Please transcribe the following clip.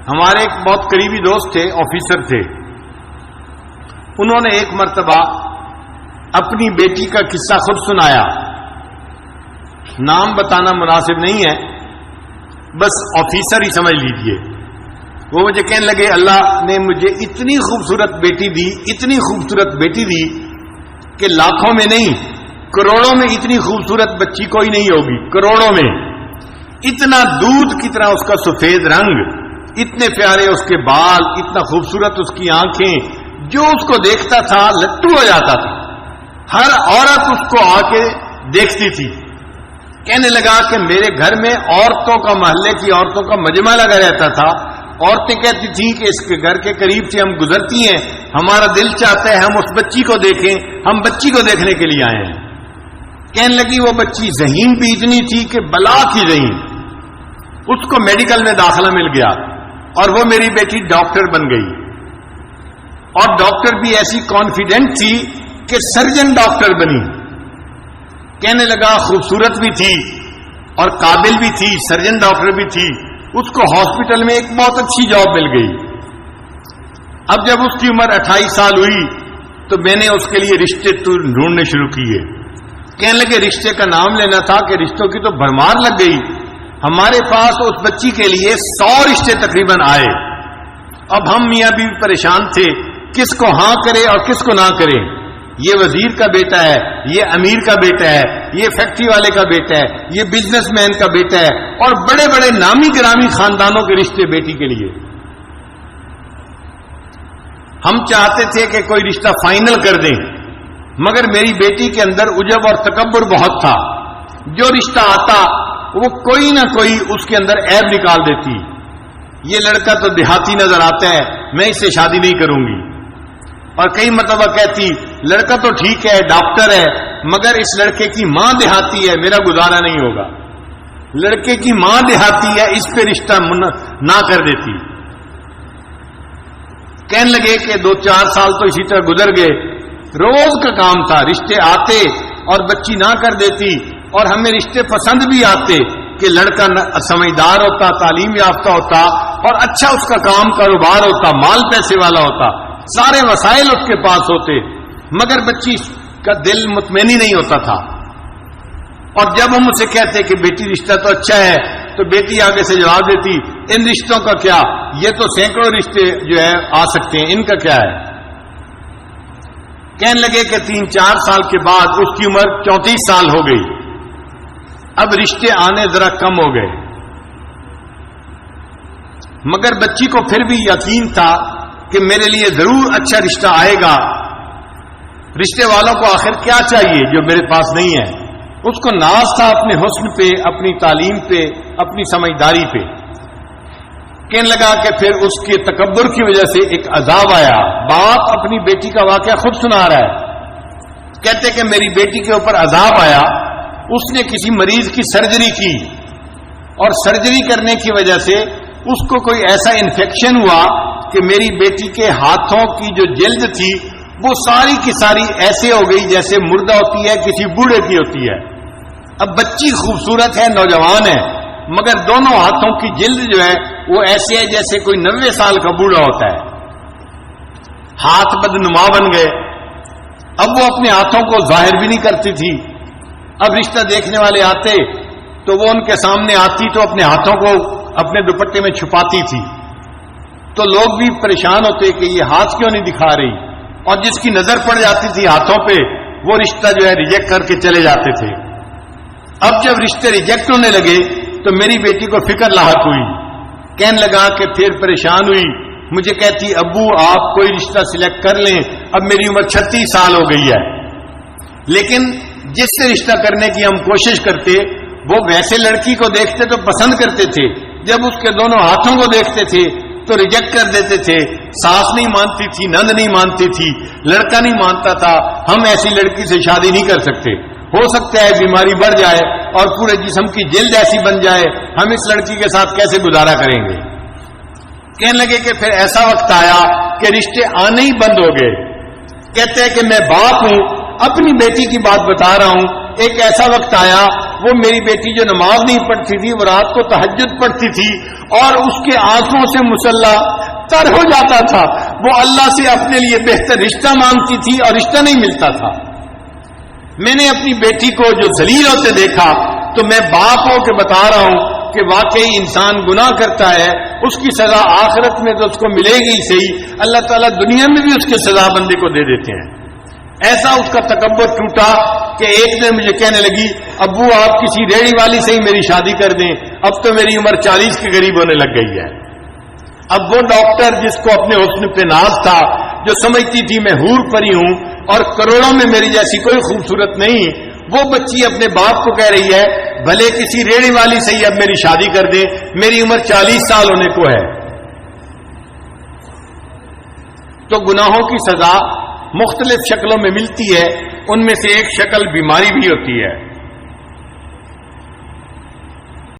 ہمارے ایک بہت قریبی دوست تھے، آفیسر تھے. انہوں نے ایک مرتبہ اپنی بیٹی کا قصہ خود سنایا. نام بتانا مناسب نہیں ہے، بس آفیسر ہی سمجھ لیجئے. وہ مجھے کہنے لگے اللہ نے مجھے اتنی خوبصورت بیٹی دی، اتنی خوبصورت بیٹی دی کہ لاکھوں میں نہیں کروڑوں میں اتنی خوبصورت بچی کوئی نہیں ہوگی. کروڑوں میں اتنا دودھ کی طرح اس کا سفید رنگ، اتنے پیارے اس کے بال، اتنا خوبصورت اس کی آنکھیں، جو اس کو دیکھتا تھا لٹو ہو جاتا تھا. ہر عورت اس کو آ کے دیکھتی تھی. کہنے لگا کہ میرے گھر میں عورتوں کا، محلے کی عورتوں کا مجمع لگا رہتا تھا. عورتیں کہتی تھیں کہ اس کے گھر کے قریب سے ہم گزرتی ہیں، ہمارا دل چاہتا ہے ہم اس بچی کو دیکھیں، ہم بچی کو دیکھنے کے لیے آئے ہیں. کہنے لگی وہ بچی ذہین بھی اتنی تھی کہ بلا کی ذہین. اس کو میڈیکل میں داخلہ مل گیا اور وہ میری بیٹی ڈاکٹر بن گئی. اور ڈاکٹر بھی ایسی کانفیڈنٹ تھی کہ سرجن ڈاکٹر بنی. کہنے لگا خوبصورت بھی تھی اور قابل بھی تھی، سرجن ڈاکٹر بھی تھی. اس کو ہاسپٹل میں ایک بہت اچھی جاب مل گئی. اب جب اس کی عمر 28 سال ہوئی تو میں نے اس کے لیے رشتے ڈھونڈنے شروع کیے. کہنے لگے رشتے کا نام لینا تھا کہ رشتوں کی تو بھرمار لگ گئی. ہمارے پاس اس بچی کے لیے 100 رشتے تقریباً آئے. اب ہم میاں بیوی پریشان تھے کس کو ہاں کرے اور کس کو نہ کرے. یہ وزیر کا بیٹا ہے، یہ امیر کا بیٹا ہے، یہ فیکٹری والے کا بیٹا ہے، یہ بزنس مین کا بیٹا ہے، اور بڑے بڑے نامی گرامی خاندانوں کے رشتے بیٹی کے لیے. ہم چاہتے تھے کہ کوئی رشتہ فائنل کر دیں، مگر میری بیٹی کے اندر عجب اور تکبر بہت تھا. جو رشتہ آتا وہ کوئی نہ کوئی اس کے اندر عیب نکال دیتی. یہ لڑکا تو دیہاتی نظر آتا ہے، میں اس سے شادی نہیں کروں گی. اور کئی مرتبہ کہتی لڑکا تو ٹھیک ہے، ڈاکٹر ہے، مگر اس لڑکے کی ماں دیہاتی ہے، میرا گزارا نہیں ہوگا. لڑکے کی ماں دیہاتی ہے، اس پہ رشتہ نہ کر دیتی. کہنے لگے کہ 2-4 سال تو اسی طرح گزر گئے. روز کا کام تھا، رشتے آتے اور بچی نہ کر دیتی. اور ہمیں رشتے پسند بھی آتے کہ لڑکا سمجھدار ہوتا، تعلیم یافتہ ہوتا اور اچھا اس کا کام کاروبار ہوتا، مال پیسے والا ہوتا، سارے وسائل اس کے پاس ہوتے، مگر بچی کا دل مطمئن ہی نہیں ہوتا تھا. اور جب ہم اسے کہتے کہ بیٹی رشتہ تو اچھا ہے تو بیٹی آگے سے جواب دیتی ان رشتوں کا کیا، یہ تو سینکڑوں رشتے جو ہے آ سکتے ہیں، ان کا کیا ہے. کہنے لگے کہ 3-4 سال کے بعد اس کی عمر 34 سال ہو گئی. اب رشتے آنے ذرا کم ہو گئے، مگر بچی کو پھر بھی یقین تھا کہ میرے لیے ضرور اچھا رشتہ آئے گا. رشتے والوں کو آخر کیا چاہیے جو میرے پاس نہیں ہے. اس کو ناز تھا اپنے حسن پہ، اپنی تعلیم پہ، اپنی سمجھداری پہ. کہنے لگا کہ پھر اس کے تکبر کی وجہ سے ایک عذاب آیا. باپ اپنی بیٹی کا واقعہ خود سنا رہا ہے. کہتے کہ میری بیٹی کے اوپر عذاب آیا. اس نے کسی مریض کی سرجری کی اور سرجری کرنے کی وجہ سے اس کو کوئی ایسا انفیکشن ہوا کہ میری بیٹی کے ہاتھوں کی جو جلد تھی وہ ساری کی ساری ایسے ہو گئی جیسے مردہ ہوتی ہے، کسی بوڑھے کی ہوتی ہے. اب بچی خوبصورت ہے، نوجوان ہے، مگر دونوں ہاتھوں کی جلد جو ہے وہ ایسے ہے جیسے کوئی 90 سال کا بوڑھا ہوتا ہے. ہاتھ بدنما بن گئے. اب وہ اپنے ہاتھوں کو ظاہر بھی نہیں کرتی تھی. اب رشتہ دیکھنے والے آتے تو وہ ان کے سامنے آتی تو اپنے ہاتھوں کو اپنے دوپٹے میں چھپاتی تھی. تو لوگ بھی پریشان ہوتے کہ یہ ہاتھ کیوں نہیں دکھا رہی، اور جس کی نظر پڑ جاتی تھی ہاتھوں پہ وہ رشتہ جو ہے ریجیکٹ کر کے چلے جاتے تھے. اب جب رشتے ریجیکٹ ہونے لگے تو میری بیٹی کو فکر لاحق ہوئی. کہنے لگا کہ پھر پریشان ہوئی. مجھے کہتی ابو آپ کوئی رشتہ سلیکٹ کر لیں، اب میری عمر 36 سال ہو گئی ہے. لیکن جس سے رشتہ کرنے کی ہم کوشش کرتے وہ ویسے لڑکی کو دیکھتے تو پسند کرتے تھے، جب اس کے دونوں ہاتھوں کو دیکھتے تھے تو ریجیکٹ کر دیتے تھے. ساس نہیں مانتی تھی، نند نہیں مانتی تھی، لڑکا نہیں مانتا تھا. ہم ایسی لڑکی سے شادی نہیں کر سکتے، ہو سکتا ہے بیماری بڑھ جائے اور پورے جسم کی جلد ایسی بن جائے، ہم اس لڑکی کے ساتھ کیسے گزارا کریں گے. کہنے لگے کہ پھر ایسا وقت آیا کہ رشتے آنے ہی بند ہو گئے. کہتے ہیں کہ میں باپ ہوں، اپنی بیٹی کی بات بتا رہا ہوں. ایک ایسا وقت آیا وہ میری بیٹی جو نماز نہیں پڑھتی تھی وہ رات کو تہجد پڑھتی تھی اور اس کے آنسوں سے مسلح تر ہو جاتا تھا. وہ اللہ سے اپنے لیے بہتر رشتہ مانگتی تھی اور رشتہ نہیں ملتا تھا. میں نے اپنی بیٹی کو جو ذلیل ہوتے دیکھا تو میں باپ ہو کے بتا رہا ہوں کہ واقعی انسان گناہ کرتا ہے, اس کی سزا آخرت میں تو اس کو ملے گی صحیح, اللہ تعالیٰ دنیا میں بھی اس کی سزا بندے کو دے دیتے ہیں. ایسا اس کا تکبر ٹوٹا کہ ایک دن مجھے کہنے لگی ابو آپ کسی ریڑھی والی سے ہی میری شادی کر دیں, اب تو میری عمر 40 کے قریب ہونے لگ گئی ہے. اب وہ ڈاکٹر جس کو اپنے حسن پہ ناز تھا, جو سمجھتی تھی میں حور پری ہوں اور کروڑوں میں میری جیسی کوئی خوبصورت نہیں, وہ بچی اپنے باپ کو کہہ رہی ہے بھلے کسی ریڑھی والی سے ہی اب میری شادی کر دے, میری عمر 40 سال ہونے کو ہے. تو گناہوں کی سزا مختلف شکلوں میں ملتی ہے, ان میں سے ایک شکل بیماری بھی ہوتی ہے.